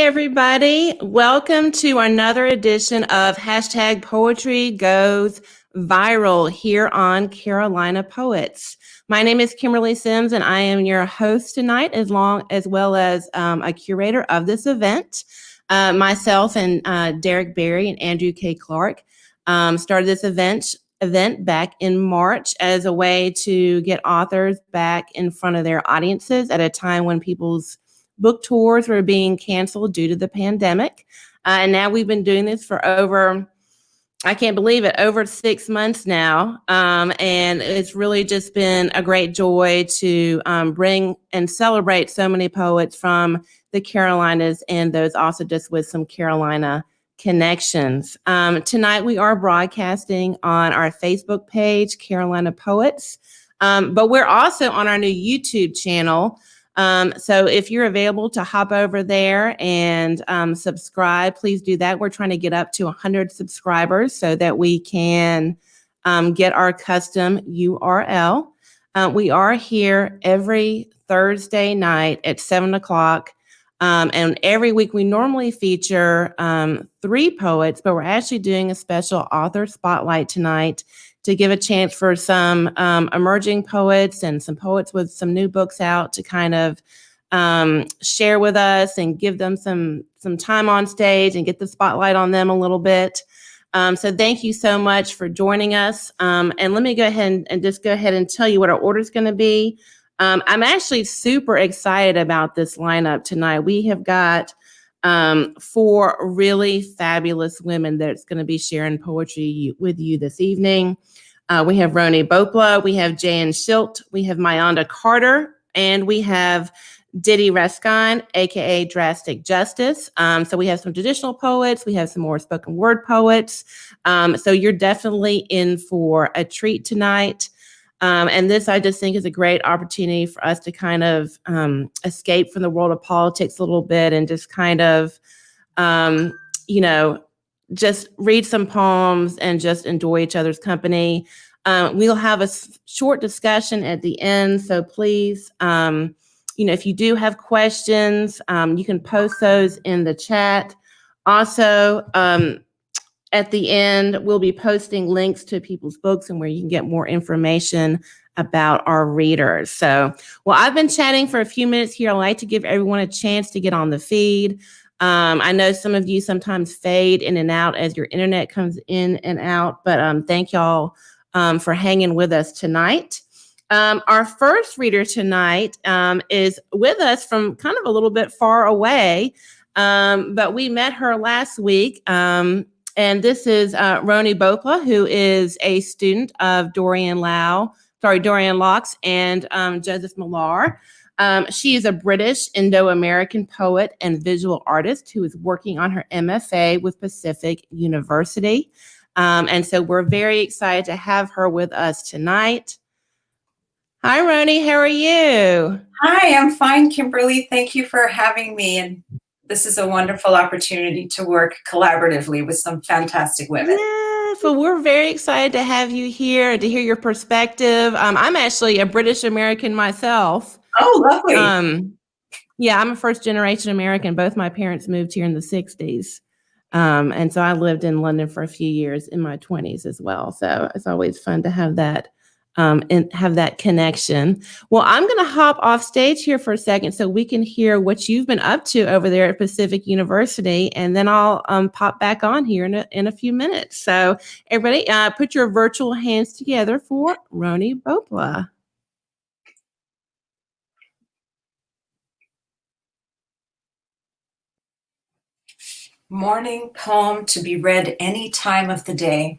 everybody. Welcome to another edition of Hashtag Poetry Goes Viral here on Carolina Poets. My name is Kimberly Simms, and I am your host tonight, as well as a curator of this event. Myself and Derek Berry and Andrew K. Clark started this event back in March as a way to get authors back in front of their audiences at a time when people's book tours were being canceled due to the pandemic. And now we've been doing this for I can't believe it, over 6 months now. And it's really just been a great joy to bring and celebrate so many poets from the Carolinas, and those also just with some Carolina connections. Tonight we are broadcasting on our Facebook page, Carolina Poets, but we're also on our new YouTube channel. So if you're available to hop over there and subscribe, please do that. We're trying to get up to 100 subscribers so that we can get our custom URL. We are here every Thursday night at 7 o'clock. And every week we normally feature 3 poets, but we're actually doing a special author spotlight tonight to give a chance for some emerging poets and some poets with some new books out to kind of share with us and give them some time on stage and get the spotlight on them a little bit. So thank you so much for joining us. And let me go ahead and just go ahead and tell you what our order is going to be. I'm actually super excited about this lineup tonight. We have got 4 really fabulous women that's going to be sharing poetry with you this evening. We have Roni Bopla, we have Jan Schilt, we have Mayanda Carter, and we have Diddy Raskind, aka Drastic Justice. So we have some traditional poets, we have some more spoken word poets. So you're definitely in for a treat tonight. And this, I just think, is a great opportunity for us to kind of escape from the world of politics a little bit and just kind of, just read some poems and just enjoy each other's company. We'll have a short discussion at the end. So please, if you do have questions, you can post those in the chat. Also, at the end, we'll be posting links to people's books and where you can get more information about our readers. So, well, I've been chatting for a few minutes here. I'd like to give everyone a chance to get on the feed. I know some of you sometimes fade in and out as your internet comes in and out, but thank y'all for hanging with us tonight. Our first reader tonight is with us from kind of a little bit far away, but we met her last week. And this is Roni Bopla, who is a student of Dorian Locks and Joseph Millar. She is a British Indo-American poet and visual artist who is working on her MFA with Pacific University. And so we're very excited to have her with us tonight. Hi, Roni. How are you? Hi, I'm fine, Kimberly. Thank you for having me. And this is a wonderful opportunity to work collaboratively with some fantastic women. Yeah, so we're very excited to have you here, to hear your perspective. I'm actually a British American myself. Oh, lovely. Yeah, I'm a first generation American. Both my parents moved here in the 60s. And so I lived in London for a few years in my 20s as well. So it's always fun to have that and have that connection. Well, I'm going to hop off stage here for a second so we can hear what you've been up to over there at Pacific University, and then I'll pop back on here in a few minutes. So everybody, put your virtual hands together for Roni Bopla. Morning poem to be read any time of the day.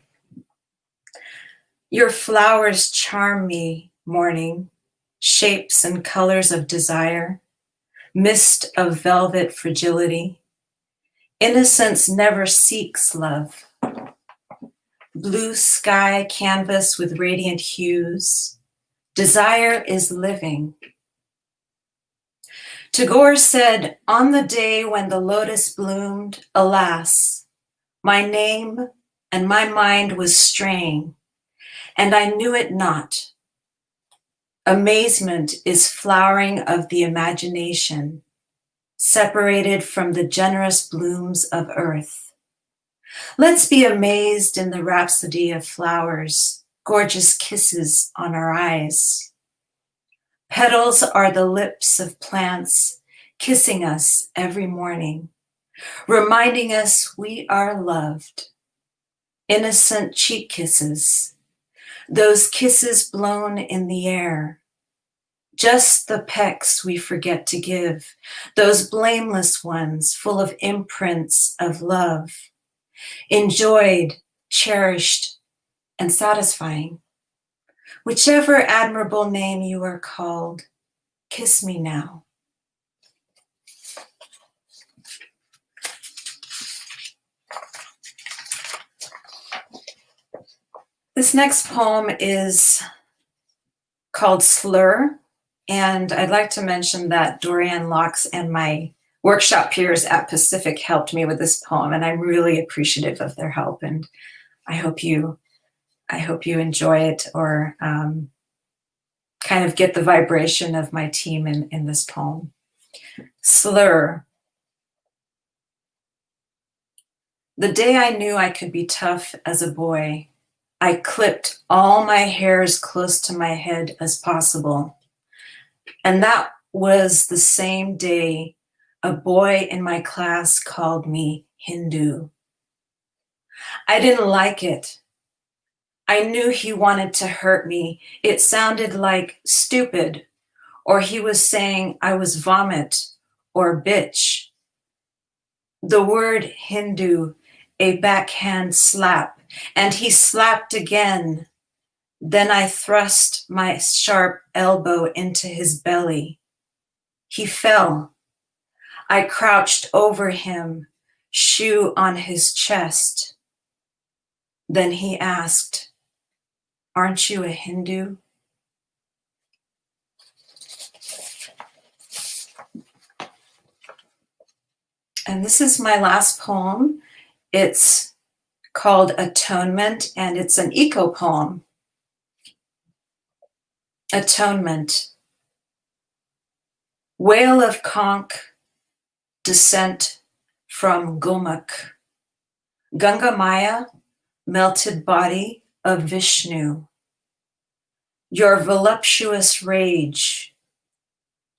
Your flowers charm me, morning, shapes and colors of desire, mist of velvet fragility. Innocence never seeks love. Blue sky canvas with radiant hues. Desire is living. Tagore said, on the day when the lotus bloomed, alas, my name and my mind was straying, and I knew it not. Amazement is flowering of the imagination. separated from the generous blooms of earth. Let's be amazed in the rhapsody of flowers, gorgeous kisses on our eyes. Petals are the lips of plants kissing us every morning, reminding us we are loved. Innocent cheek kisses, those kisses blown in the air, just the pecks we forget to give, those blameless ones full of imprints of love, enjoyed, cherished, and satisfying. Whichever admirable name you are called, kiss me now. This next poem is called Slur, and I'd like to mention that Dorianne Locks and my workshop peers at Pacific helped me with this poem, and I'm really appreciative of their help, and I hope you enjoy it or kind of get the vibration of my team in this poem. Slur. The day I knew I could be tough as a boy, I clipped all my hair as close to my head as possible. And that was the same day a boy in my class called me Hindu. I didn't like it. I knew he wanted to hurt me. It sounded like stupid, or he was saying I was vomit or bitch. The word Hindu, a backhand slap, and he slapped again. Then I thrust my sharp elbow into his belly. He fell. I crouched over him, shoe on his chest. Then he asked, "Aren't you a Hindu?" And this is my last poem. It's called Atonement, and it's an eco poem. Atonement. Whale of Conch, descent from Gulmukh. Ganga Maya, melted body of Vishnu. Your voluptuous rage,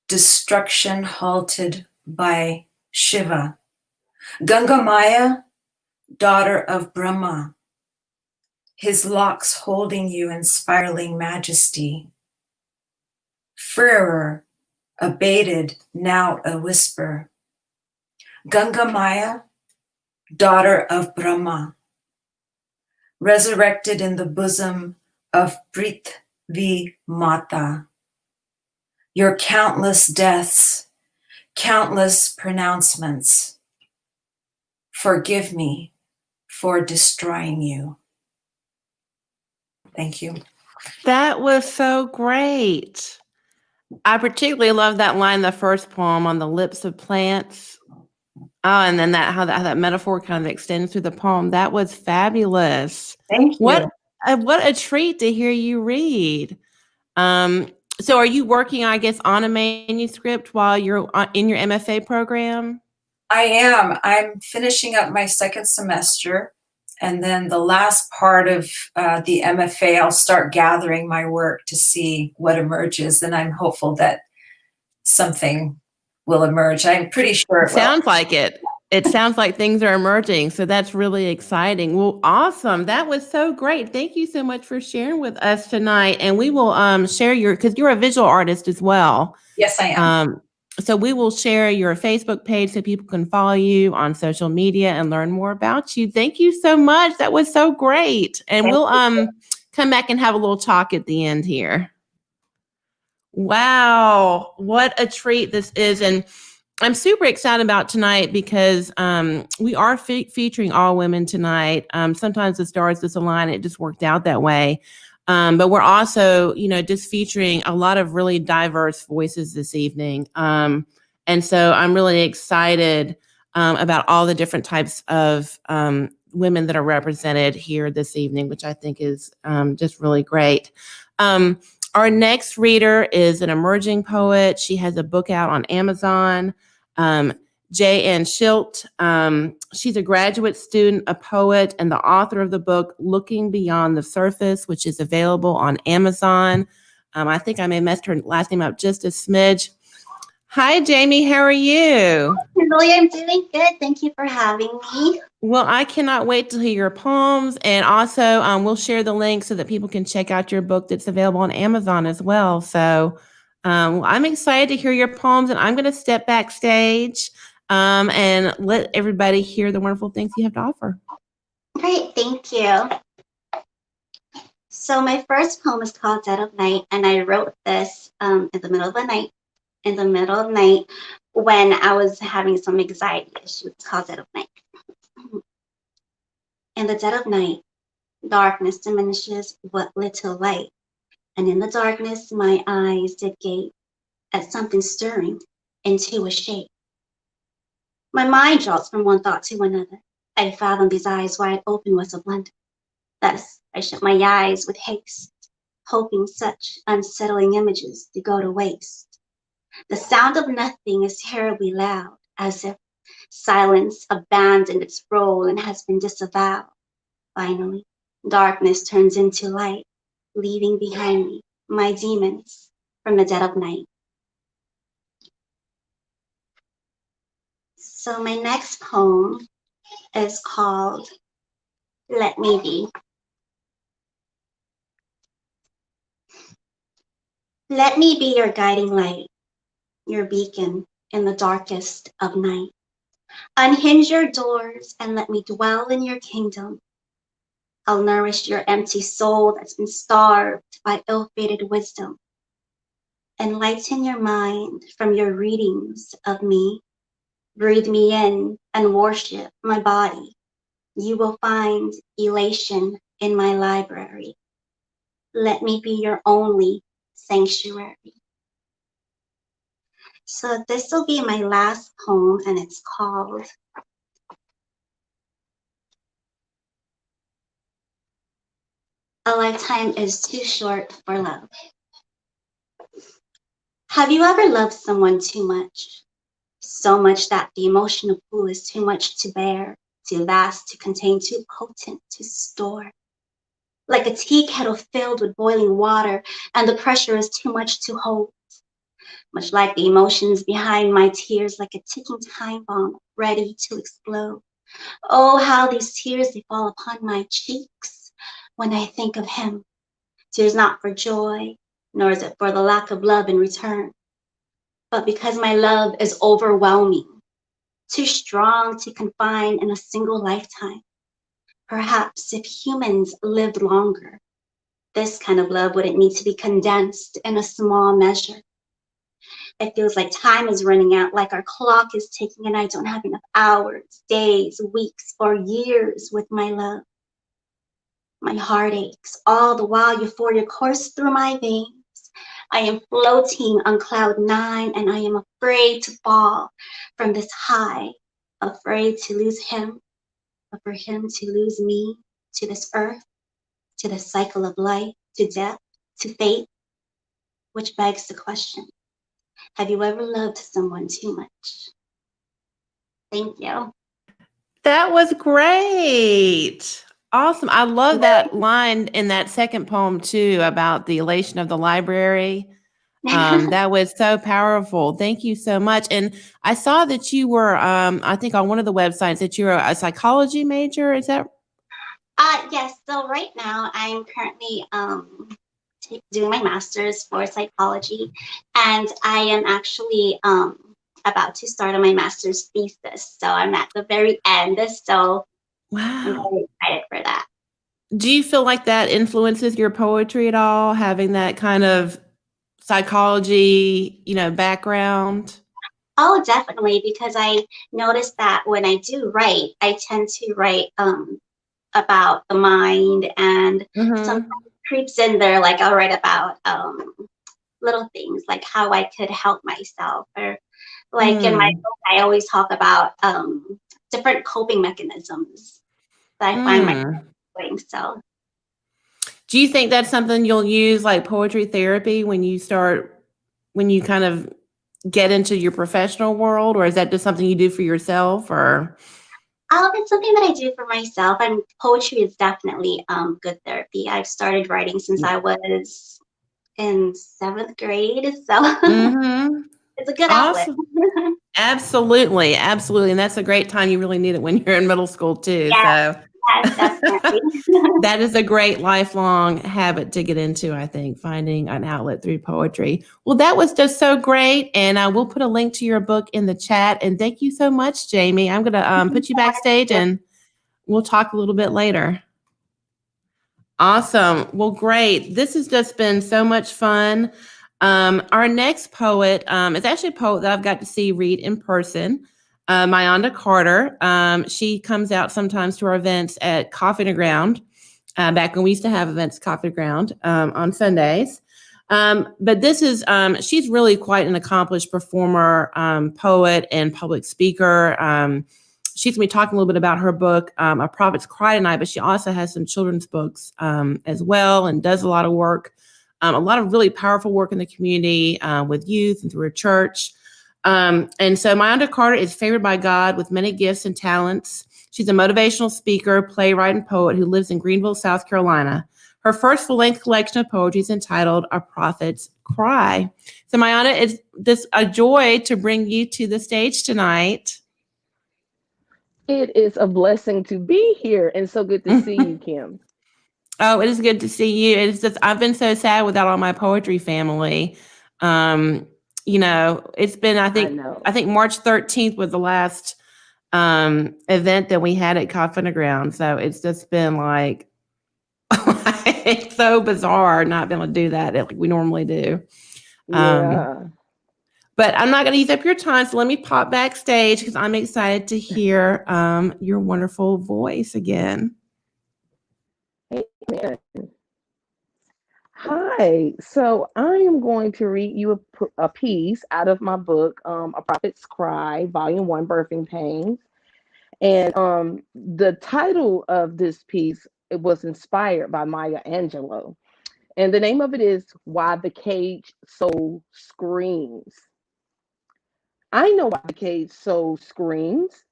destruction halted by Shiva. Ganga Maya, daughter of Brahma, his locks holding you in spiraling majesty. Furor, abated, now a whisper. Ganga Maya, daughter of Brahma, resurrected in the bosom of Prithvi Mata. Your countless deaths, countless pronouncements. Forgive me for destroying you. Thank you. That was so great. I particularly love that line, the first poem, on the lips of plants. Oh, and then how that metaphor kind of extends through the poem. That was fabulous. Thank you. What a treat to hear you read. So are you working, I guess, on a manuscript while you're in your MFA program? I am. I'm finishing up my second semester. And then the last part of the MFA, I'll start gathering my work to see what emerges. And I'm hopeful that something will emerge. I'm pretty sure it will. Sounds like it. It sounds like things are emerging. So that's really exciting. Well, awesome. That was so great. Thank you so much for sharing with us tonight. And we will share because you're a visual artist as well. Yes, I am. So we will share your Facebook page so people can follow you on social media and learn more about you. Thank you so much. That was so great. And we'll come back and have a little talk at the end here. Wow, what a treat this is. And I'm super excited about tonight because we are featuring all women tonight. Sometimes the stars just align. It just worked out that way. But we're also, just featuring a lot of really diverse voices this evening. And so I'm really excited about all the different types of women that are represented here this evening, which I think is just really great. Our next reader is an emerging poet. She has a book out on Amazon. J.N. Schilt. She's a graduate student, a poet, and the author of the book Looking Beyond the Surface, which is available on Amazon. I think I may have messed her last name up just a smidge. Hi, Jamie. How are you? Kimberly, I'm doing good. Thank you for having me. Well, I cannot wait to hear your poems. And also, we'll share the link so that people can check out your book that's available on Amazon as well. So I'm excited to hear your poems, and I'm going to step backstage and let everybody hear the wonderful things you have to offer. Great, thank you. So my first poem is called Dead of Night, and I wrote this in the middle of the night. When I was having some anxiety issues. It's called Dead of Night. In the dead of night, darkness diminishes what little light, and in the darkness my eyes did gape at something stirring into a shape. My mind jolts from one thought to another. I fathom these eyes wide open was a blunder. Thus I shut my eyes with haste, hoping such unsettling images to go to waste. The sound of nothing is terribly loud, as if silence abandoned its role and has been disavowed. Finally, darkness turns into light, leaving behind me my demons from the dead of night. So my next poem is called Let Me Be. Let me be your guiding light, your beacon in the darkest of night. Unhinge your doors and let me dwell in your kingdom. I'll nourish your empty soul that's been starved by ill-fated wisdom. Enlighten your mind from your readings of me. Breathe me in and worship my body. You will find elation in my library. Let me be your only sanctuary. So this will be my last poem, and it's called A Lifetime is Too Short for Love. Have you ever loved someone too much? So much that the emotional pool is too much to bear, too vast to contain, too potent to store. Like a tea kettle filled with boiling water, and the pressure is too much to hold. Much like the emotions behind my tears, like a ticking time bomb ready to explode. Oh, how these tears, they fall upon my cheeks when I think of him. Tears not for joy, nor is it for the lack of love in return, but because my love is overwhelming, too strong to confine in a single lifetime. Perhaps if humans lived longer, this kind of love wouldn't need to be condensed in a small measure. It feels like time is running out, like our clock is ticking and I don't have enough hours, days, weeks, or years with my love. My heart aches, all the while euphoria courses through my veins. I am floating on cloud 9 and I am afraid to fall from this high, afraid to lose him, or for him to lose me, to this earth, to the cycle of life, to death, to fate, which begs the question, have you ever loved someone too much? Thank you. That was great. Awesome. I love that line in that second poem too about the elation of the library. That was so powerful. Thank you so much. And I saw that you were, I think on one of the websites that you're a psychology major. Is that? Yes. So right now I'm currently doing my master's for psychology, and I am actually about to start on my master's thesis. So I'm at the very end. So I'm Wow. very excited for that. Do you feel like that influences your poetry at all, having that kind of psychology, background? Oh, definitely, because I noticed that when I do write, I tend to write about the mind, and sometimes Mm-hmm. creeps in there, like I'll write about little things like how I could help myself, or like in my book, I always talk about different coping mechanisms that I find myself doing. So, Do you think that's something you'll use like poetry therapy when you kind of get into your professional world, or is that just something you do for yourself? Or It's something that I do for myself, and poetry is definitely good therapy. I've started writing since I was in 7th grade, so mm-hmm. it's a good outlet. Awesome. Absolutely, absolutely, and that's a great time. You really need it when you're in middle school too. Yes, So yes, definitely. that is a great lifelong habit to get into, I think, finding an outlet through poetry. Well, that was just so great, and I will put a link to your book in the chat. And thank you so much, Jamie. I'm going to put you backstage, and we'll talk a little bit later. Awesome. Well, great. This has just been so much fun. Our next poet is actually a poet that I've got to see read in person, Mayanda Carter. She comes out sometimes to our events at Coffee and Ground, back when we used to have events at Coffee and Ground on Sundays. But this is, she's really quite an accomplished performer, poet, and public speaker. She's going to be talking a little bit about her book, A Prophet's Cry tonight, but she also has some children's books as well, and does a lot of work, a lot of really powerful work in the community with youth and through her church. And so Mayanda Carter is favored by God with many gifts and talents. She's a motivational speaker, playwright, and poet who lives in Greenville, South Carolina. Her first full-length collection of poetry is entitled A Prophet's Cry. So Mayanda, it's this a joy to bring you to the stage tonight. It is a blessing to be here, and so good to see you, Kim. Oh, it is good to see you. It's just I've been so sad without all my poetry family. You know, it's been I think March 13th was the last event that we had at Coffee and Ground. So it's just been like it's so bizarre not being able to do that like we normally do. Yeah. But I'm not going to use up your time, so let me pop backstage because I'm excited to hear your wonderful voice again. Amen. Hi. So I am going to read you a piece out of my book, A Prophet's Cry, Volume 1, Birthing Pains. And the title of this piece, it was inspired by Maya Angelou. And the name of it is Why the Caged Soul Screams. I know why the caged soul screams,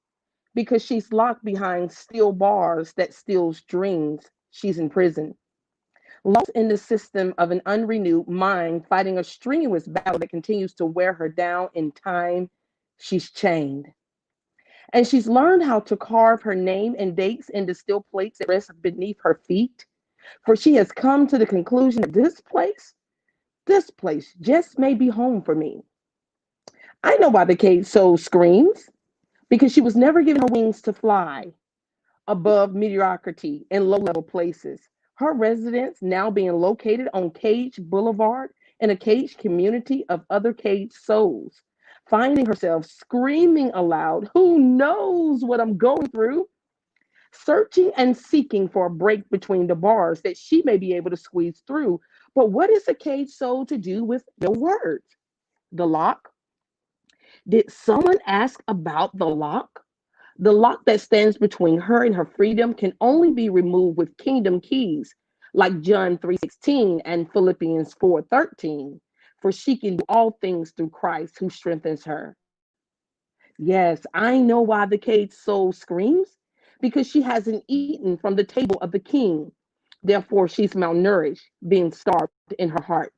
because she's locked behind steel bars that steals dreams. She's in prison, lost in the system of an unrenewed mind, fighting a strenuous battle that continues to wear her down in time. She's chained. And she's learned how to carve her name and dates into steel plates that rest beneath her feet. For she has come to the conclusion that this place just may be home for me. I know why the caged soul screams, because she was never given her wings to fly above mediocrity in low-level places. Her residence now being located on Cage Boulevard in a caged community of other caged souls, finding herself screaming aloud, "Who knows what I'm going through?" Searching and seeking for a break between the bars that she may be able to squeeze through. But what is a caged soul to do with the words? The lock? Did someone ask about the lock? The lock that stands between her and her freedom can only be removed with kingdom keys, like John 3:16 and Philippians 4:13. For she can do all things through Christ who strengthens her. Yes, I know why the caged soul screams, because she hasn't eaten from the table of the king. Therefore, she's malnourished, being starved in her heart,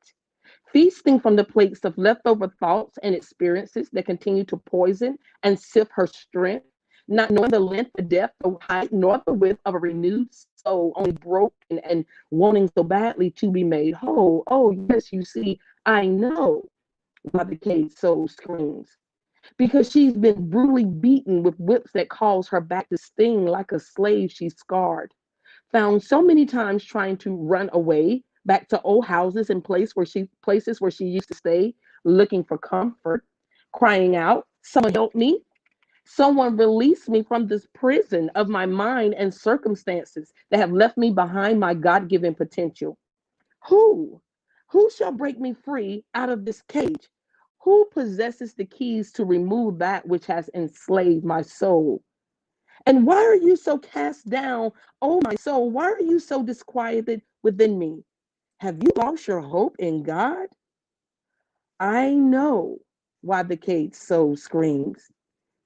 feasting from the plates of leftover thoughts and experiences that continue to poison and sift her strength, not knowing the length, the depth, the height, nor the width of a renewed soul, only broken and wanting so badly to be made whole. Oh, yes, you see, I know why the caged soul screams. Because she's been brutally beaten with whips that cause her back to sting like a slave she's scarred, found so many times trying to run away back to old houses and places where she used to stay, looking for comfort, crying out, "Someone help me. Someone release me from this prison of my mind and circumstances that have left me behind my God-given potential. Who? Who shall break me free out of this cage? Who possesses the keys to remove that which has enslaved my soul? And why are you so cast down, oh my soul? Why are you so disquieted within me? Have you lost your hope in God? I know why the cage soul screams,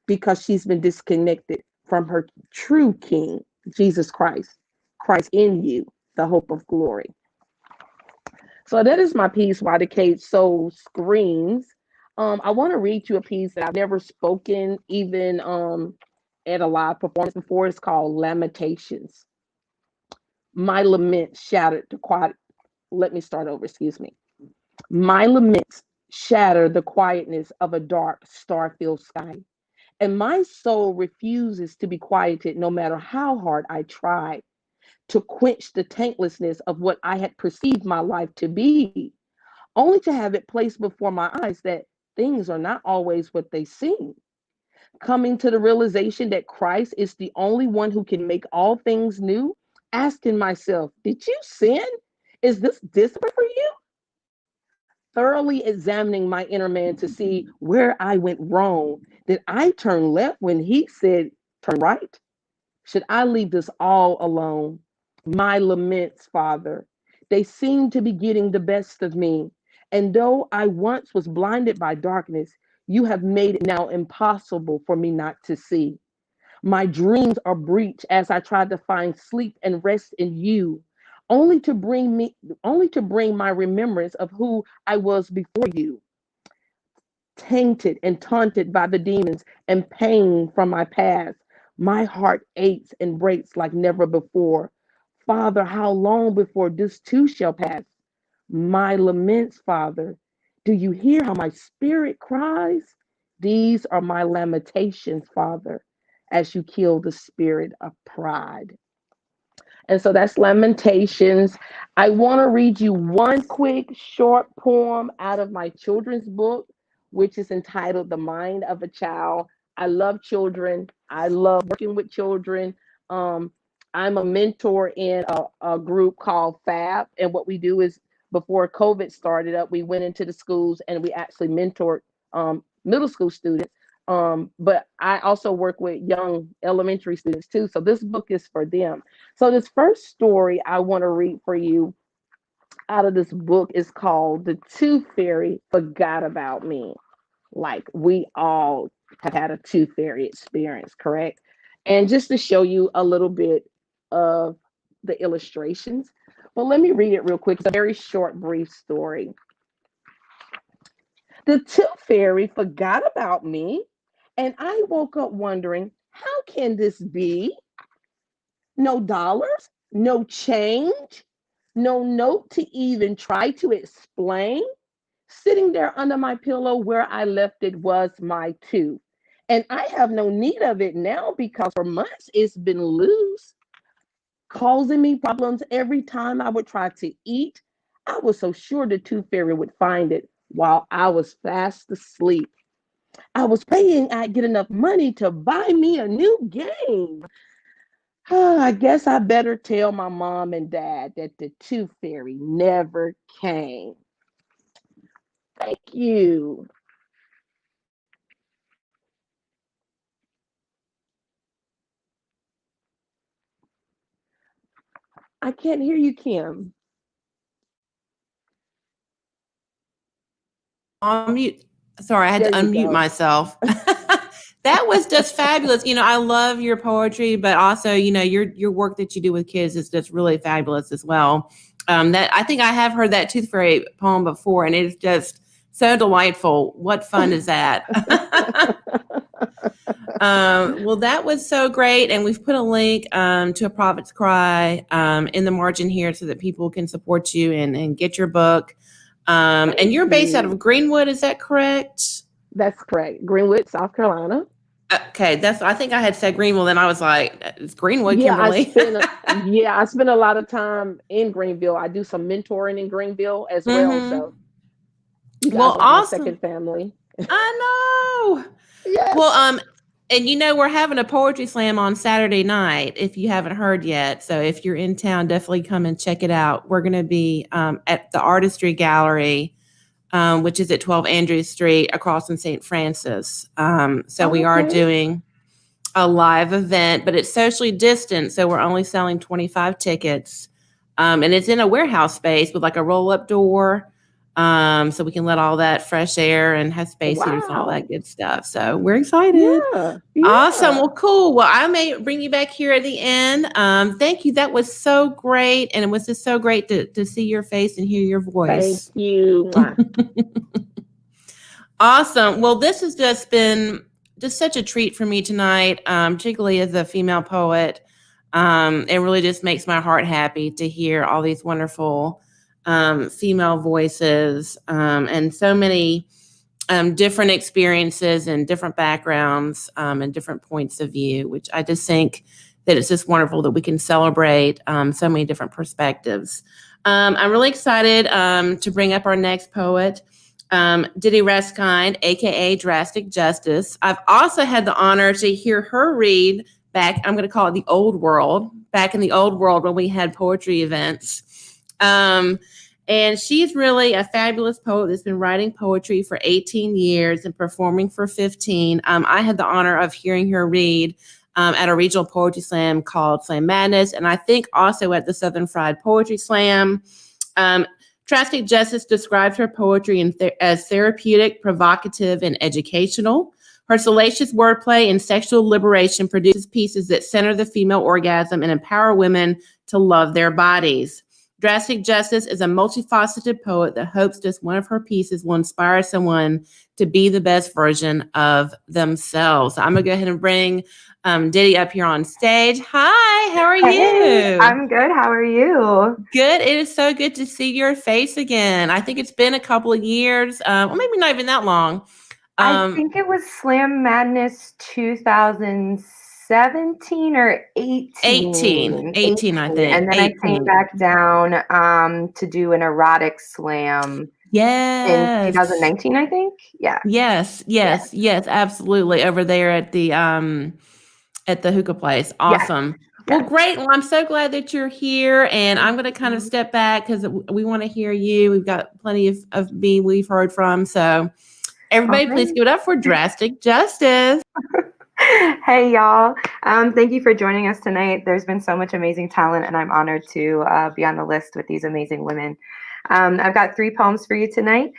because she's been disconnected from her true king, Jesus Christ, Christ in you, the hope of glory. So that is my piece, Why the Cage Soul Screams. I want to read you a piece that I've never spoken even at a live performance before. It's called Lamentations. My lament shattered the quiet. Let me start over, excuse me. My laments shatter the quietness of a dark, star-filled sky. And my soul refuses to be quieted no matter how hard I try to quench the taintlessness of what I had perceived my life to be, only to have it placed before my eyes that things are not always what they seem. Coming to the realization that Christ is the only one who can make all things new, asking myself, did you sin? Is this discipline for you? Thoroughly examining my inner man to see where I went wrong. Did I turn left when he said turn right? Should I leave this all alone? My laments, Father, they seem to be getting the best of me. And though I once was blinded by darkness, you have made it now impossible for me not to see. My dreams are breached as I try to find sleep and rest in you, only to bring my remembrance of who I was before you, tainted and taunted by the demons and pain from my past. My heart aches and breaks like never before. Father, how long before this too shall pass? My laments, Father, do you hear how my spirit cries? These are my lamentations, Father, as you kill the spirit of pride. And so that's Lamentations. I want to read you one quick short poem out of my children's book, which is entitled The Mind of a Child. I love children. I love working with children. Um, I'm a mentor in a group called FAB. And what we do is before COVID started up, we went into the schools and we actually mentored middle school students. But I also work with young elementary students too. So this book is for them. So this first story I want to read for you out of this book is called The Tooth Fairy Forgot About Me. Like we all have had a tooth fairy experience, correct? And just to show you a little bit of the illustrations. But let me read it real quick. It's a very short, brief story. The tooth fairy forgot about me, and I woke up wondering, how can this be? No dollars, no change, no note to even try to explain. Sitting there under my pillow where I left it was my tooth. And I have no need of it now because for months it's been loose, causing me problems every time I would try to eat. I was so sure the tooth fairy would find it while I was fast asleep. I was praying I'd get enough money to buy me a new game. I guess I better tell my mom and dad that the tooth fairy never came. Thank you. I can't hear you, Kim. On mute. Sorry, I had to There you unmute go. myself. That was just fabulous. I love your poetry, but also, your work that you do with kids is just really fabulous as well. That I think I have heard that Tooth Fairy poem before, and it's just so delightful. What fun is that? Well, that was so great, and we've put a link to A Prophet's Cry in the margin here so that people can support you and get your book. And you're based out of Greenwood, is that correct? That's correct. Greenwood, South Carolina. Okay, I think I had said Greenville, and I was like, it's Greenwood, Yeah, Kimberly. I spend a lot of time in Greenville. I do some mentoring in Greenville as well. So you guys are my awesome. second family. I know. Yes. Well, and we're having a poetry slam on Saturday night, if you haven't heard yet. So if you're in town, definitely come and check it out. We're going to be at the Artistry Gallery, which is at 12 Andrews Street across from St. Francis. We are doing a live event, but it's socially distant. So we're only selling 25 tickets. And it's in a warehouse space with like a roll-up door. so we can let all that fresh air and have space heaters and all Wow. that good stuff. So we're excited. Yeah. Awesome. Well, cool. Well, I may bring you back here at the end. Thank you. That was so great. And it was just so great to see your face and hear your Thank voice. you. Awesome. Well, this has just been just such a treat for me tonight, particularly as a female poet. It really just makes my heart happy to hear all these wonderful female voices and so many different experiences and different backgrounds and different points of view, which I just think that it's just wonderful that we can celebrate so many different perspectives. I'm really excited to bring up our next poet, Diddy Raskind, aka Drastic Justice. I've also had the honor to hear her read back, I'm going to call it the old world, back in the old world when we had poetry events. And she's really a fabulous poet that's been writing poetry for 18 years and performing for 15. I had the honor of hearing her read at a regional poetry slam called Slam Madness, and I think also at the Southern Fried Poetry Slam. Drastic Justice describes her poetry as therapeutic, provocative, and educational. Her salacious wordplay and sexual liberation produces pieces that center the female orgasm and empower women to love their bodies. Drastic Justice is a multifaceted poet that hopes just one of her pieces will inspire someone to be the best version of themselves. So I'm going to go ahead and bring Diddy up here on stage. Hi, how are Hey, you? I'm good. How are you? Good. It is so good to see your face again. I think it's been a couple of years, or maybe not even that long. I think it was Slam Madness 2017 or 18. 18, I think. And then 18. I came back down to do an erotic slam in 2019, I think. Yeah. Yes, absolutely. Over there at the hookah place. Awesome. Well, great. Well, I'm so glad that you're here, and I'm going to kind of step back because we want to hear you. We've got plenty of me we've heard from. So everybody, please give it up for Drastic Justice. Hey, y'all. Thank you for joining us tonight. There's been so much amazing talent, and I'm honored to be on the list with these amazing women. I've got 3 poems for you tonight.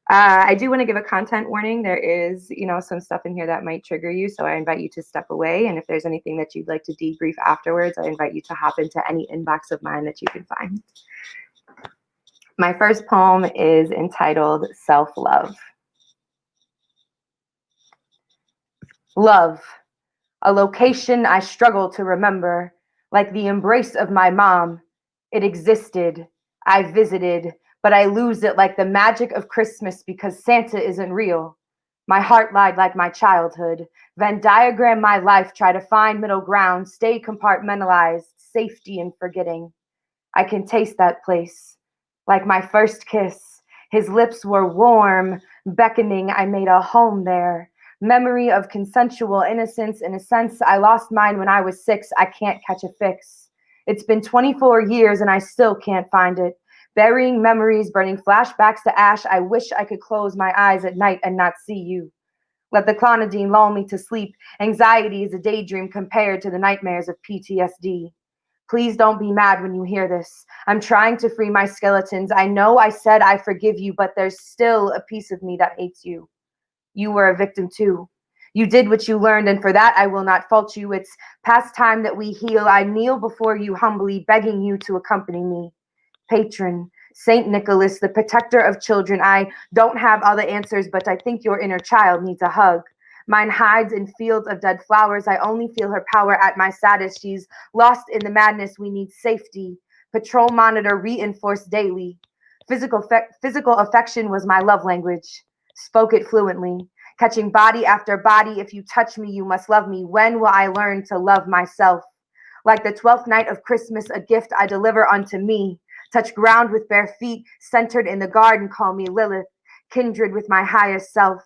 I do want to give a content warning. There is, some stuff in here that might trigger you, so I invite you to step away. And if there's anything that you'd like to debrief afterwards, I invite you to hop into any inbox of mine that you can find. My first poem is entitled Self-Love. Love, a location I struggle to remember, like the embrace of my mom. It existed, I visited, but I lose it like the magic of Christmas because Santa isn't real. My heart lied like my childhood. Venn diagram my life, try to find middle ground, stay compartmentalized, safety and forgetting. I can taste that place, like my first kiss. His lips were warm, beckoning. I made a home there. Memory of consensual innocence. In a sense, I lost mine when I was 6. I can't catch a fix. It's been 24 years and I still can't find it. Burying memories, burning flashbacks to ash. I wish I could close my eyes at night and not see you. Let the clonidine lull me to sleep. Anxiety is a daydream compared to the nightmares of PTSD. Please don't be mad when you hear this. I'm trying to free my skeletons. I know I said I forgive you, but there's still a piece of me that hates you. You were a victim too. You did what you learned, and for that I will not fault you. It's past time that we heal. I kneel before you humbly, begging you to accompany me. Patron, Saint Nicholas, the protector of children. I don't have all the answers, but I think your inner child needs a hug. Mine hides in fields of dead flowers. I only feel her power at my saddest. She's lost in the madness. We need safety. Patrol monitor reinforced daily. Physical affection was my love language. Spoke it fluently. Catching body after body. If you touch me, you must love me. When will I learn to love myself? Like the 12th night of Christmas, a gift I deliver unto me. Touch ground with bare feet, centered in the garden, call me Lilith, kindred with my highest self.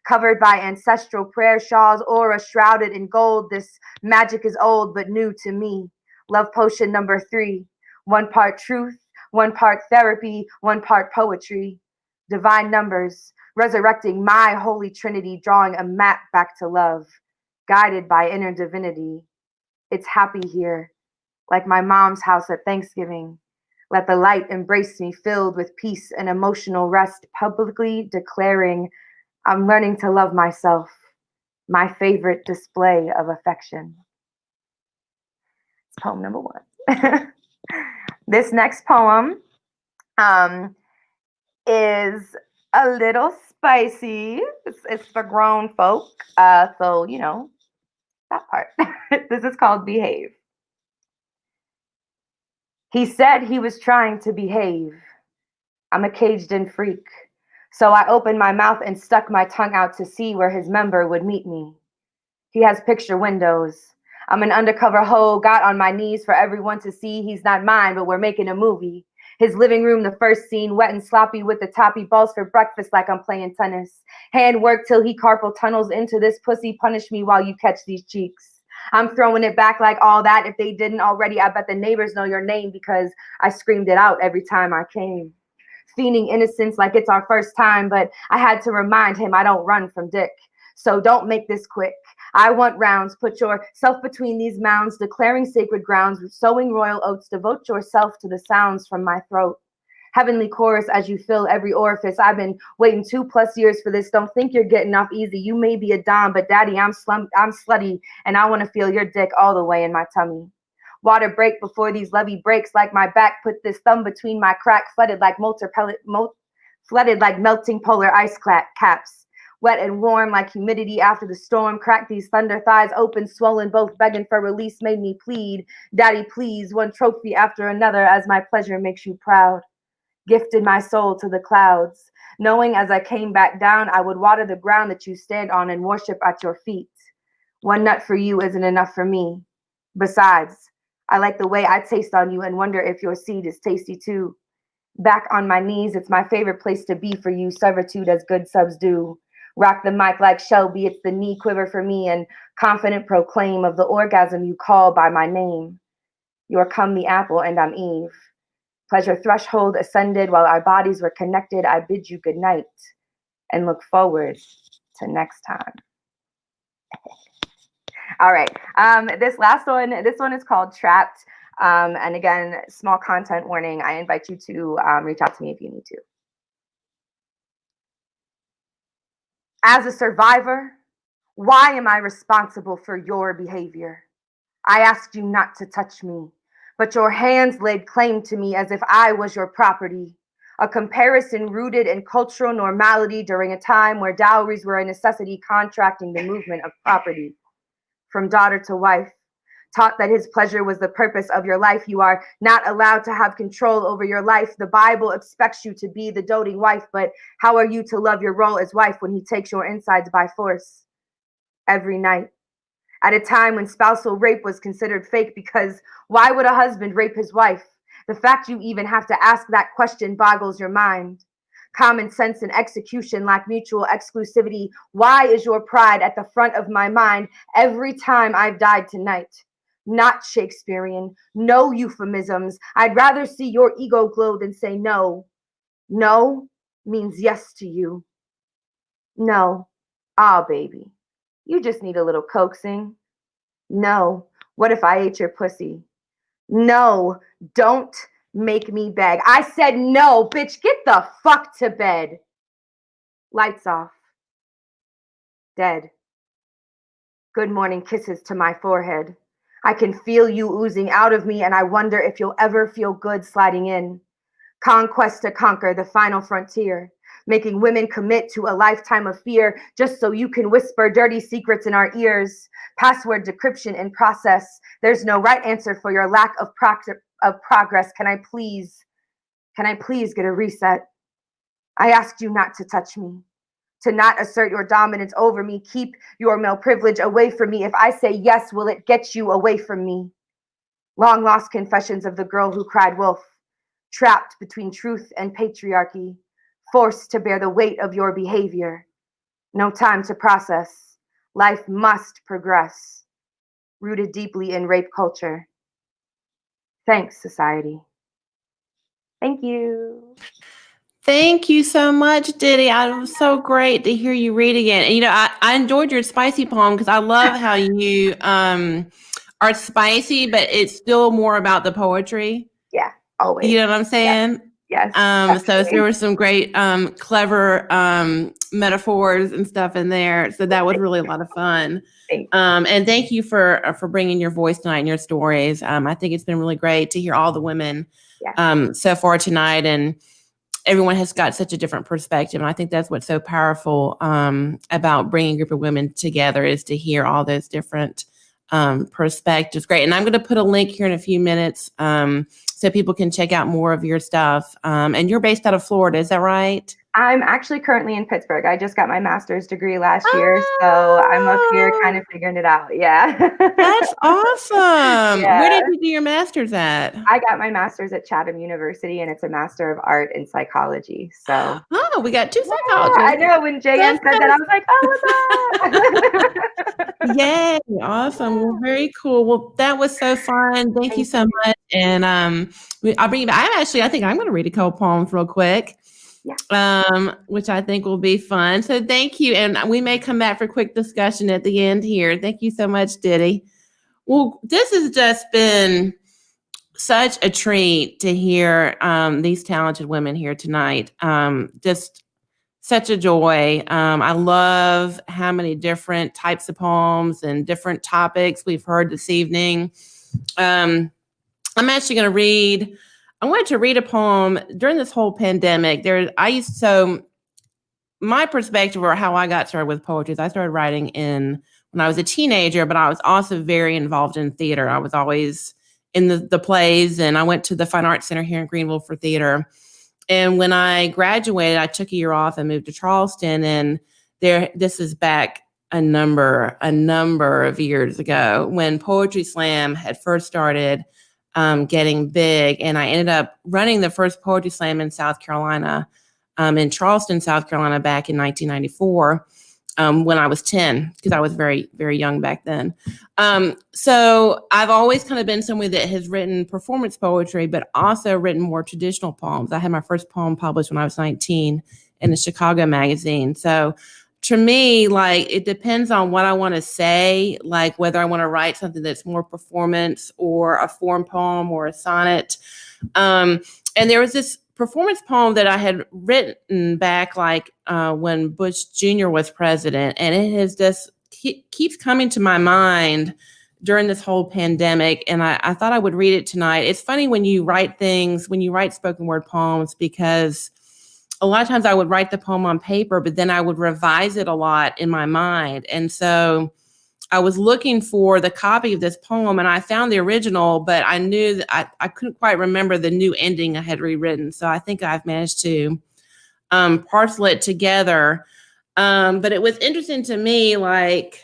Covered by ancestral prayer shawls, aura shrouded in gold, this magic is old but new to me. Love potion number 3, 1 part truth, 1 part therapy, 1 part poetry. Divine numbers, resurrecting my holy trinity, drawing a map back to love, guided by inner divinity. It's happy here, like my mom's house at Thanksgiving. Let the light embrace me, filled with peace and emotional rest, publicly declaring I'm learning to love myself, my favorite display of affection. It's poem number 1. This next poem is a little spicy. It's for grown folk. So, you know, that part. This is called Behave. He said he was trying to behave. I'm a caged-in freak. So I opened my mouth and stuck my tongue out to see where his member would meet me. He has picture windows. I'm an undercover hoe, got on my knees for everyone to see. He's not mine, but we're making a movie. His living room, the first scene, wet and sloppy with the toppy balls for breakfast like I'm playing tennis. Hand work till he carpal tunnels into this pussy. Punish me while you catch these cheeks. I'm throwing it back like all that. If they didn't already, I bet the neighbors know your name because I screamed it out every time I came. Feigning innocence like it's our first time, but I had to remind him I don't run from dick. So don't make this quick. I want rounds. Put yourself between these mounds, declaring sacred grounds, sowing royal oats. Devote yourself to the sounds from my throat. Heavenly chorus as you fill every orifice. I've been waiting 2+ years for this. Don't think you're getting off easy. You may be a dom, but daddy, I'm slutty, and I want to feel your dick all the way in my tummy. Water break before these levee breaks like my back. Put this thumb between my crack, flooded like melting polar ice caps. Wet and warm like humidity after the storm. Crack these thunder thighs open, swollen, both begging for release. Made me plead, daddy, please, one trophy after another as my pleasure makes you proud. Gifted my soul to the clouds, knowing as I came back down, I would water the ground that you stand on and worship at your feet. One nut for you isn't enough for me. Besides, I like the way I taste on you and wonder if your seed is tasty too. Back on my knees, it's my favorite place to be for you, servitude as good subs do. Rock the mic like Shelby, it's the knee quiver for me and confident proclaim of the orgasm you call by my name. You're come the apple and I'm Eve. Pleasure threshold ascended while our bodies were connected. I bid you good night and look forward to next time. All right, this one is called Trapped. And again, small content warning. I invite you to reach out to me if you need to. As a survivor, why am I responsible for your behavior? I asked you not to touch me, but your hands laid claim to me as if I was your property. A comparison rooted in cultural normality during a time where dowries were a necessity, contracting the movement of property. From daughter to wife, taught that his pleasure was the purpose of your life. You are not allowed to have control over your life. The Bible expects you to be the doting wife, but how are you to love your role as wife when he takes your insides by force? Every night. At a time when spousal rape was considered fake, because why would a husband rape his wife? The fact you even have to ask that question boggles your mind. Common sense and execution lack mutual exclusivity. Why is your pride at the front of my mind every time I've died tonight? Not Shakespearean, no euphemisms. I'd rather see your ego glow than say no. No means yes to you. No, ah, baby, you just need a little coaxing. No, what if I ate your pussy? No, don't make me beg. I said no, bitch, get the fuck to bed. Lights off. Dead. Good morning kisses to my forehead. I can feel you oozing out of me, and I wonder if you'll ever feel good sliding in. Conquest to conquer the final frontier, making women commit to a lifetime of fear just so you can whisper dirty secrets in our ears. Password decryption in process. There's no right answer for your lack of progress. Can I please get a reset? I asked you not to touch me, to not assert your dominance over me. Keep your male privilege away from me. If I say yes, will it get you away from me? Long lost confessions of the girl who cried wolf, trapped between truth and patriarchy, forced to bear the weight of your behavior. No time to process. Life must progress, rooted deeply in rape culture. Thanks, society. Thank you. Thank you so much, Diddy. It was so great to hear you read again. And, I enjoyed your spicy poem because I love how you are spicy, but it's still more about the poetry. Yeah. Always. You know what I'm saying? Yes. So there were some great, clever metaphors and stuff in there. So that was really a lot of fun. Thanks. And thank you for bringing your voice tonight and your stories. I think it's been really great to hear all the women so far tonight, and everyone has got such a different perspective. And I think that's what's so powerful about bringing a group of women together, is to hear all those different perspectives. Great. And I'm going to put a link here in a few minutes so people can check out more of your stuff. And you're based out of Florida, is that right? I'm actually currently in Pittsburgh. I just got my master's degree last year, so I'm up here kind of figuring it out. Yeah. That's awesome. Yeah. Where did you do your master's at? I got my master's at Chatham University, and it's a Master of Art in Psychology. So Oh, we got two psychologists. I know, when JN said that, I was like, oh, Yay, awesome. Well, very cool. Well, that was so fun. Thank you so much. And I'll bring you back. I think I'm going to read a couple poems real quick. Which I think will be fun. So thank you. And we may come back for a quick discussion at the end here. Thank you so much, Diddy. Well, this has just been such a treat to hear these talented women here tonight. Just such a joy. I love how many different types of poems and different topics we've heard this evening. I'm actually going to read. I wanted to read a poem during this whole pandemic. My perspective, or how I got started with poetry, is I started writing when I was a teenager, but I was also very involved in theater. I was always in the plays, and I went to the Fine Arts Center here in Greenville for theater. And when I graduated, I took a year off and moved to Charleston. And this is back a number of years ago, when Poetry Slam had first started getting big. And I ended up running the first Poetry Slam in South Carolina, in Charleston, South Carolina, back in 1994, when I was 10, because I was very, very young back then. So I've always kind of been somebody that has written performance poetry, but also written more traditional poems. I had my first poem published when I was 19 in a Chicago magazine. So to me, like, it depends on what I want to say, like whether I want to write something that's more performance or a form poem or a sonnet. And there was this performance poem that I had written back when Bush Jr. was president. And it has just keeps coming to my mind during this whole pandemic. And I thought I would read it tonight. It's funny when you write spoken word poems, because a lot of times I would write the poem on paper, but then I would revise it a lot in my mind. And so I was looking for the copy of this poem, and I found the original, but I knew that I couldn't quite remember the new ending I had rewritten. So I think I've managed to parcel it together. But it was interesting to me, like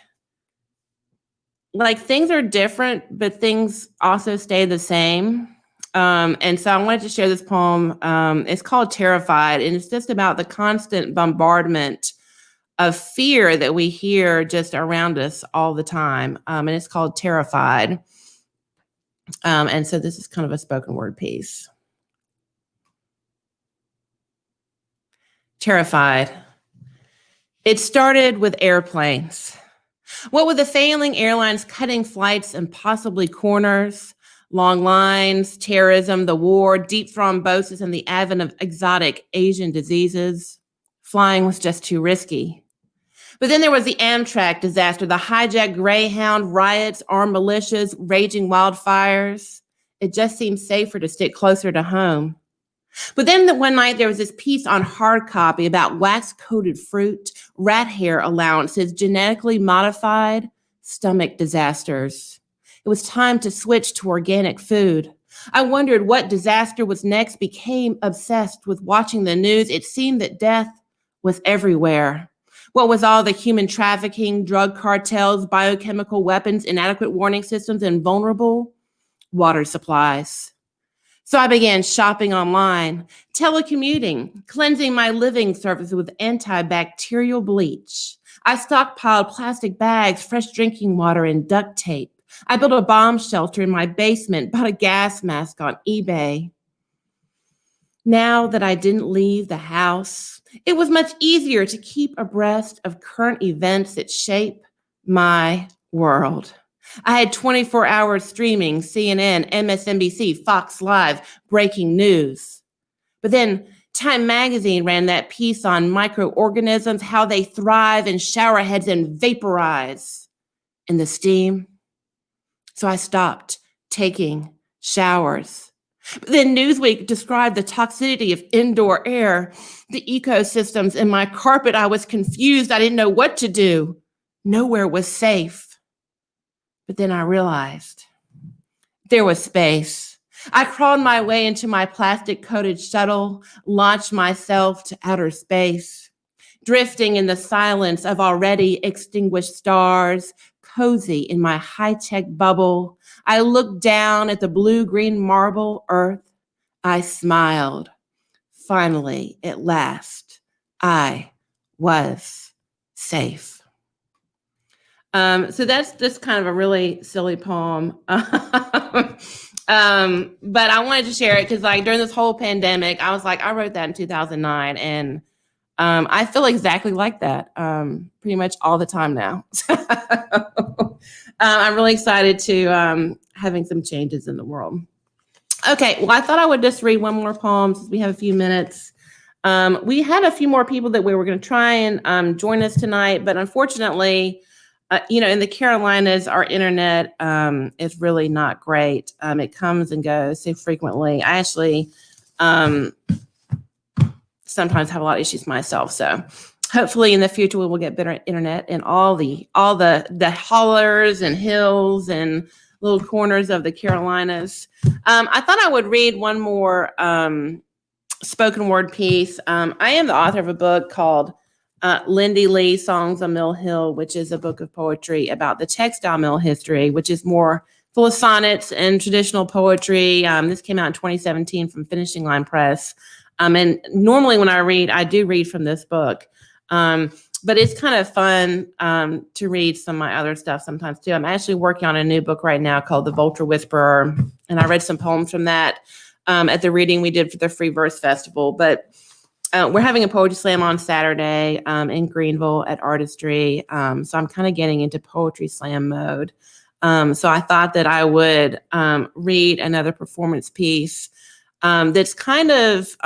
things are different, but things also stay the same. And so I wanted to share this poem. It's called Terrified, and it's just about the constant bombardment of fear that we hear just around us all the time. And it's called Terrified. And so this is kind of a spoken word piece. Terrified. It started with airplanes. What with the failing airlines cutting flights and possibly corners, long lines, terrorism, the war, deep thrombosis, and the advent of exotic Asian diseases, flying was just too risky. But then there was the Amtrak disaster, the hijacked Greyhound, riots, armed militias, raging wildfires. It just seemed safer to stick closer to home. But then one night there was this piece on hard copy about wax-coated fruit, rat hair allowances, genetically modified stomach disasters. It was time to switch to organic food. I wondered what disaster was next, became obsessed with watching the news. It seemed that death was everywhere. What was all the human trafficking, drug cartels, biochemical weapons, inadequate warning systems, and vulnerable water supplies? So I began shopping online, telecommuting, cleansing my living surface with antibacterial bleach. I stockpiled plastic bags, fresh drinking water, and duct tape. I built a bomb shelter in my basement, bought a gas mask on eBay. Now that I didn't leave the house, it was much easier to keep abreast of current events that shape my world. I had 24 hours streaming, CNN, MSNBC, Fox Live, breaking news. But then Time Magazine ran that piece on microorganisms, how they thrive in shower heads and vaporize in the steam. So I stopped taking showers. But then Newsweek described the toxicity of indoor air, the ecosystems in my carpet. I was confused. I didn't know what to do. Nowhere was safe. But then I realized there was space. I crawled my way into my plastic-coated shuttle, launched myself to outer space, drifting in the silence of already extinguished stars, cozy in my high-tech bubble. I looked down at the blue-green marble earth. I smiled. Finally, at last, I was safe. So that's just kind of a really silly poem. But I wanted to share it because like during this whole pandemic, I was like, I wrote that in 2009 and I feel exactly like that pretty much all the time now. I'm really excited to having some changes in the world. Okay, well, I thought I would just read one more poem since we have a few minutes. We had a few more people that we were going to try and join us tonight, but unfortunately, in the Carolinas, our internet is really not great. It comes and goes so frequently. I actually sometimes have a lot of issues myself. So hopefully in the future we will get better internet in all the hollers and hills and little corners of the Carolinas. I thought I would read one more spoken word piece. I am the author of a book called Lindy Lee Songs on Mill Hill, which is a book of poetry about the textile mill history, which is more full of sonnets and traditional poetry. This came out in 2017 from Finishing Line Press. And normally when I read, I do read from this book. But it's kind of fun to read some of my other stuff sometimes too. I'm actually working on a new book right now called The Vulture Whisperer. And I read some poems from that at the reading we did for the Free Verse Festival. But we're having a poetry slam on Saturday in Greenville at Artistry. So I'm kind of getting into poetry slam mode. So I thought that I would read another performance piece that's kind of,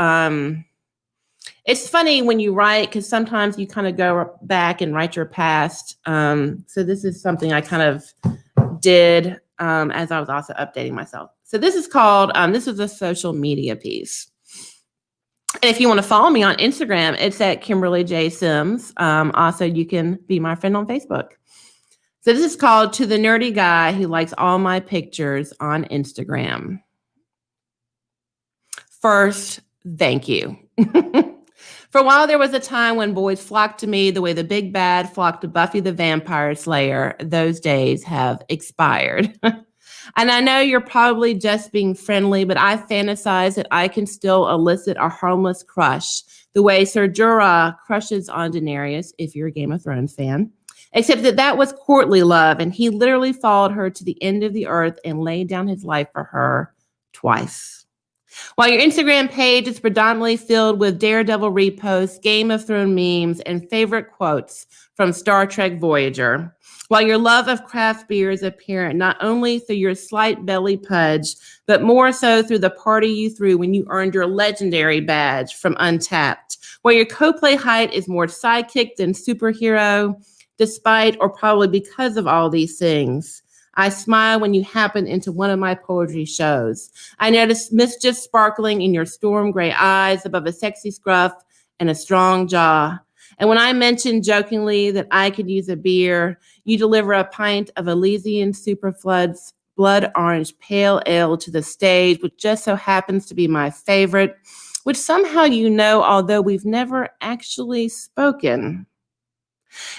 it's funny when you write because sometimes you kind of go back and write your past. So this is something I kind of did as I was also updating myself. So this is called, this is a social media piece. And if you want to follow me on Instagram, it's at Kimberly J. Simms. Also, you can be my friend on Facebook. So this is called To the Nerdy Guy Who Likes All My Pictures on Instagram. First, thank you. For a while, there was a time when boys flocked to me the way the big bad flocked to Buffy the Vampire Slayer. Those days have expired. And I know you're probably just being friendly, but I fantasize that I can still elicit a harmless crush the way Ser Jorah crushes on Daenerys, if you're a Game of Thrones fan. Except that was courtly love, and he literally followed her to the end of the earth and laid down his life for her twice. While your Instagram page is predominantly filled with Daredevil reposts, Game of Thrones memes, and favorite quotes from Star Trek Voyager, while your love of craft beer is apparent not only through your slight belly pudge, but more so through the party you threw when you earned your legendary badge from Untapped, while your co-play height is more sidekick than superhero, despite or probably because of all these things. I smile when you happen into one of my poetry shows. I notice mischief sparkling in your storm gray eyes above a sexy scruff and a strong jaw. And when I mention jokingly that I could use a beer, you deliver a pint of Elysian Superflood's blood orange pale ale to the stage, which just so happens to be my favorite, which somehow you know, although we've never actually spoken.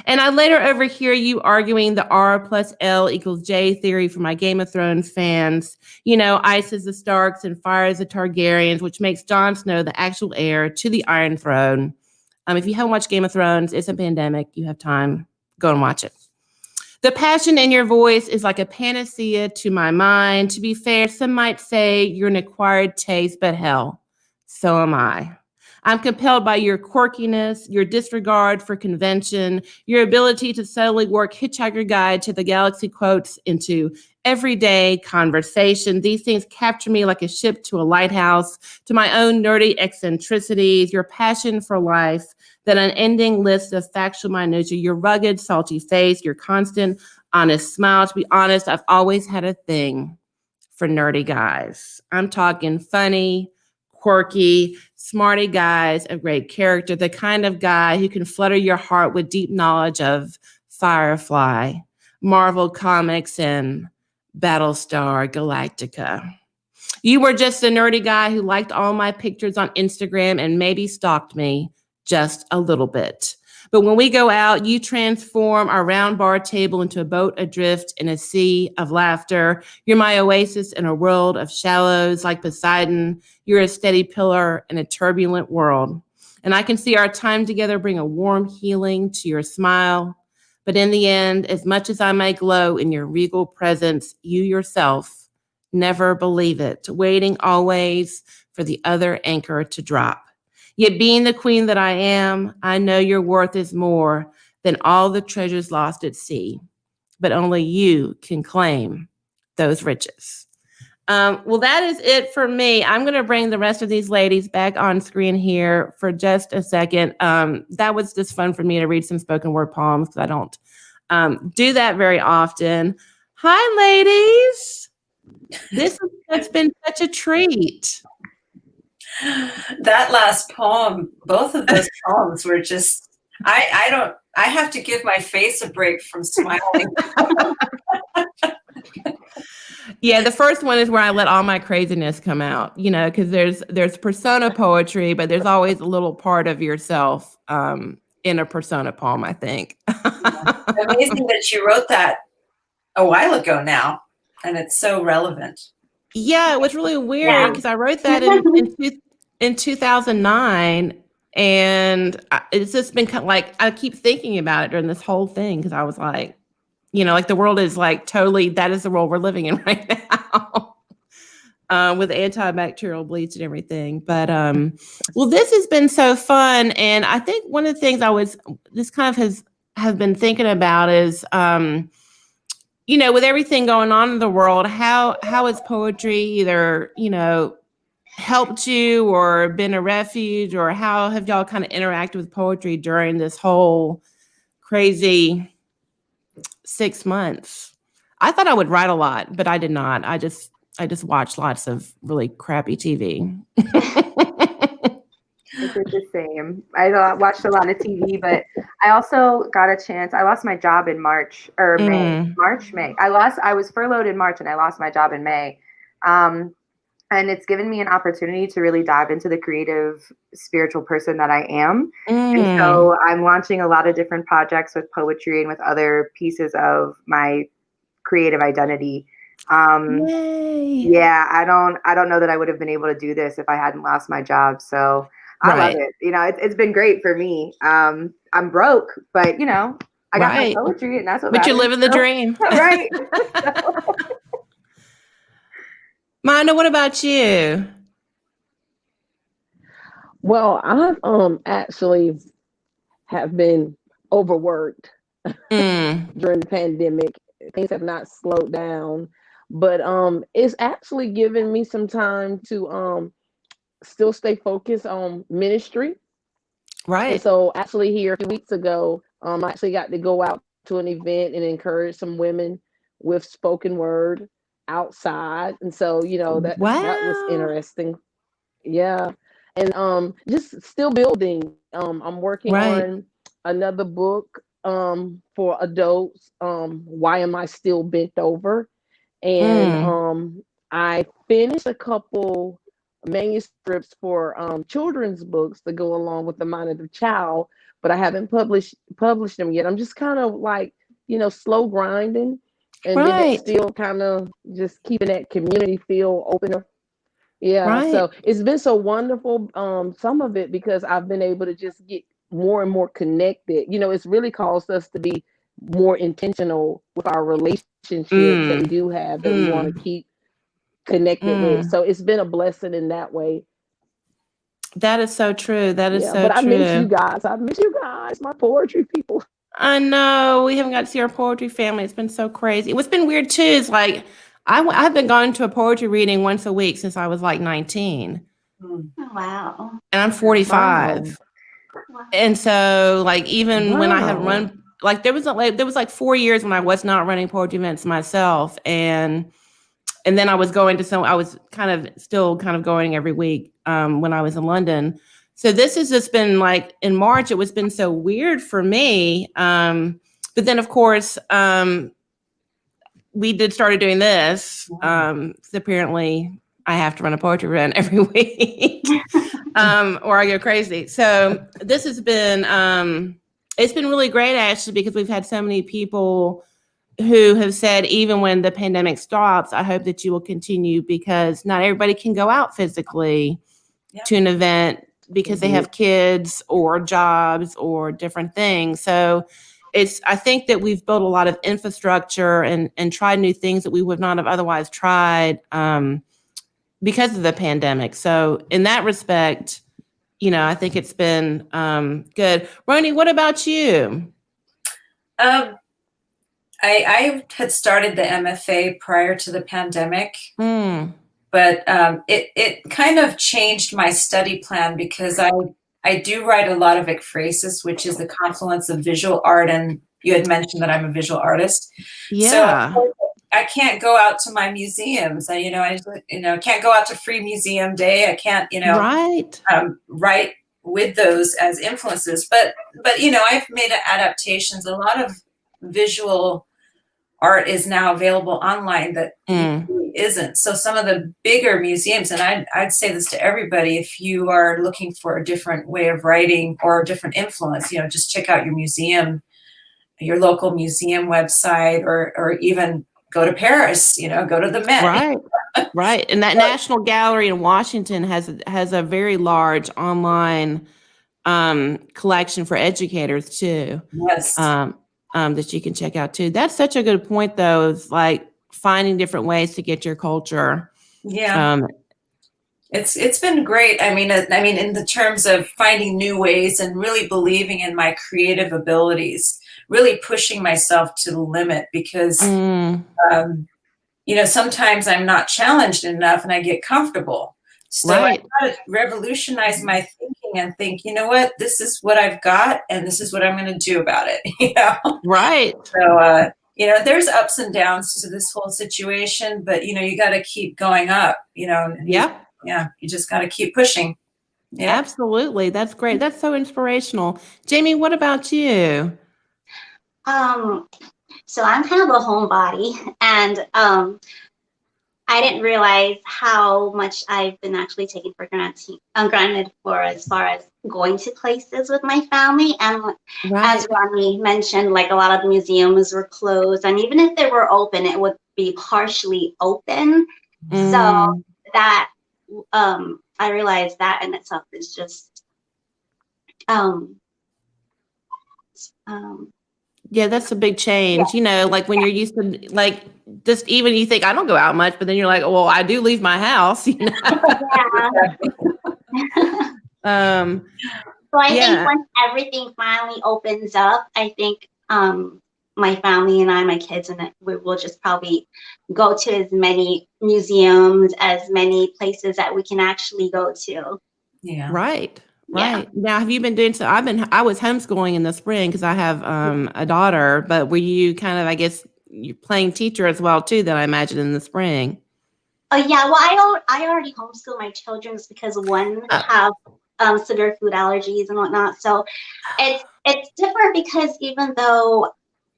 And I later overhear you arguing the R plus L equals J theory for my Game of Thrones fans. You know, ice is the Starks and fire is the Targaryens, which makes Jon Snow the actual heir to the Iron Throne. If you haven't watched Game of Thrones, it's a pandemic. You have time. Go and watch it. The passion in your voice is like a panacea to my mind. To be fair, some might say you're an acquired taste, but hell, so am I. I'm compelled by your quirkiness, your disregard for convention, your ability to subtly work Hitchhiker Guide to the Galaxy quotes into everyday conversation. These things capture me like a ship to a lighthouse, to my own nerdy eccentricities, your passion for life, that unending list of factual minutiae, your rugged, salty face, your constant, honest smile. To be honest, I've always had a thing for nerdy guys. I'm talking funny, quirky, smarty guys of great character, the kind of guy who can flutter your heart with deep knowledge of Firefly, Marvel Comics, and Battlestar Galactica. You were just a nerdy guy who liked all my pictures on Instagram and maybe stalked me just a little bit. But when we go out, you transform our round bar table into a boat adrift in a sea of laughter. You're my oasis in a world of shallows like Poseidon. You're a steady pillar in a turbulent world. And I can see our time together bring a warm healing to your smile. But in the end, as much as I may glow in your regal presence, you yourself never believe it, waiting always for the other anchor to drop. Yet being the queen that I am, I know your worth is more than all the treasures lost at sea, but only you can claim those riches. Well, that is it for me. I'm going to bring the rest of these ladies back on screen here for just a second. That was just fun for me to read some spoken word poems because I don't do that very often. Hi, ladies. This has been such a treat. That last poem, both of those poems were just, I have to give my face a break from smiling. Yeah, the first one is where I let all my craziness come out, you know, because there's persona poetry, but there's always a little part of yourself in a persona poem, I think. Amazing that you wrote that a while ago now, and it's so relevant. Yeah, it was really weird because I wrote that in 2009, and it's just been kind of like I keep thinking about it during this whole thing because I was like, you know, like the world is like totally, that is the world we're living in right now. With antibacterial bleach and everything. But well, this has been so fun. And I think one of the things this kind of has been thinking about is, you know, with everything going on in the world, how has poetry either, you know, helped you or been a refuge, or how have y'all kind of interacted with poetry during this whole crazy 6 months? I thought I would write a lot, but I did not. I just watched lots of really crappy TV. I did the same. I watched a lot of TV, but I also got a chance. I lost my job in March or May. May. I was furloughed in March and I lost my job in May. And it's given me an opportunity to really dive into the creative, spiritual person that I am. And so I'm launching a lot of different projects with poetry and with other pieces of my creative identity. Yeah, I don't know that I would have been able to do this if I hadn't lost my job. So I love it. You know, it's been great for me. I'm broke, but you know, I got my poetry and that's what matters. But you're living the dream. Right. Mayanda, what about you? Well, I've actually have been overworked during the pandemic. Things have not slowed down, but it's actually given me some time to still stay focused on ministry. Right. And so actually here a few weeks ago, I actually got to go out to an event and encourage some women with spoken word outside. And so, you know, that was interesting. Yeah. And just still building. I'm working on another book for adults. Why am I still bent over? And I finished a couple manuscripts for children's books to go along with the mind of the child, but I haven't published them yet. I'm just kind of like, you know, slow grinding, and then it's still kind of just keeping that community feel open. Yeah, so it's been so wonderful, some of it because I've been able to just get more and more connected. You know, it's really caused us to be more intentional with our relationships that we do have that we want to keep connected with. So it's been a blessing in that way. That is so true. That is Yeah, so but I miss you true. guys. I miss you guys, my poetry people. I know we haven't got to see our poetry family. It's been so crazy. What's been weird too is like I've been going to a poetry reading once a week since I was like 19, Wow. and I'm Wow. 45. Wow. And so like even when I had Wow. run like there was like 4 years when I was not running poetry events myself, and then I was going to I was still going every week when I was in London. So this has just been like in March, it was been so weird for me. But then of course, we started doing this. So apparently I have to run a poetry event every week or I go crazy. So this has been, it's been really great actually, because we've had so many people who have said, even when the pandemic stops, I hope that you will continue, because not everybody can go out physically to an event because they have kids or jobs or different things. So I think that we've built a lot of infrastructure and tried new things that we would not have otherwise tried because of the pandemic. So in that respect, I think it's been good. Roni, what about you? I had started the MFA prior to the pandemic, Mm. but it kind of changed my study plan, because I do write a lot of ekphrasis, which is the confluence of visual art, and you had mentioned that I'm a visual artist. Yeah. So I can't go out to my museums. I can't go out to Free Museum Day. I can't, Right. write with those as influences. But I've made adaptations. A lot of visual art is now available online that isn't. So some of the bigger museums, and I'd say this to everybody, if you are looking for a different way of writing or a different influence, just check out your museum, your local museum website, or even go to Paris, go to the Met. Right. Right. And that National Gallery in Washington has a very large online collection for educators too. Yes. That you can check out too. That's such a good point though, is like finding different ways to get your culture. Yeah. It's been great. I mean, in the terms of finding new ways and really believing in my creative abilities, really pushing myself to the limit, because sometimes I'm not challenged enough and I get comfortable. So right. I gotta revolutionize my thinking and think, you know what, this is what I've got and this is what I'm going to do about it. Right. So there's ups and downs to this whole situation, but you got to keep going up. Yeah, you just got to keep pushing. Yeah. Absolutely. That's great. That's so inspirational. Jamie, what about you? So I'm kind of a homebody, and I didn't realize how much I've been actually taking for granted for as far as going to places with my family. And as Ronnie mentioned, like a lot of the museums were closed, and even if they were open, it would be partially open. So that I realized that in itself is just yeah, that's a big change. Yeah. Like when you're used to, like, just even you think I don't go out much, but then you're like, oh, well, I do leave my house. Yeah. So I think once everything finally opens up, I think my family and my kids, and we will just probably go to as many museums, as many places that we can actually go to. Yeah. Right. Right. Yeah. Now, have you been doing I was homeschooling in the spring because I have a daughter, but were you kind of, I guess, you're playing teacher as well too, then I imagine in the spring? Oh yeah, well I already homeschool my children because one have severe food allergies and whatnot. So it's different because even though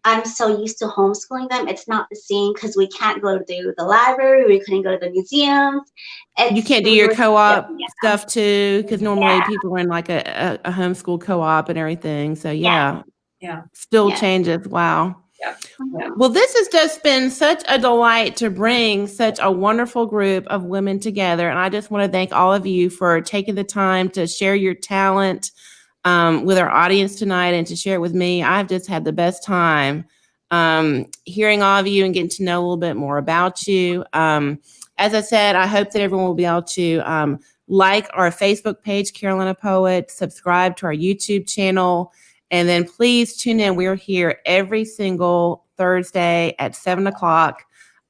I'm so used to homeschooling them, it's not the same because we can't go to the library, we couldn't go to the museums. You can't do your co-op stuff too, because normally people are in like a homeschool co-op and everything. So yeah. Still changes. Wow. Yeah. Well, this has just been such a delight to bring such a wonderful group of women together. And I just want to thank all of you for taking the time to share your talent with our audience tonight and to share it with me. I've just had the best time hearing all of you and getting to know a little bit more about you. As I said, I hope that everyone will be able to like our Facebook page, Carolina Poets, subscribe to our YouTube channel, and then please tune in. We're here every single Thursday at 7 o'clock.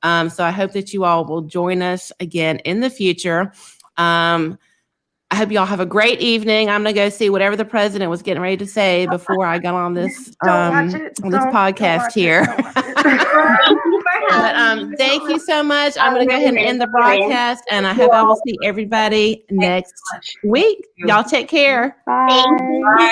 So I hope that you all will join us again in the future. I hope y'all have a great evening. I'm gonna go see whatever the president was getting ready to say before I got on this podcast here. But thank you so much. I'm gonna go ahead and end the broadcast, and I hope I will see everybody next week. Y'all take care. Bye. Bye.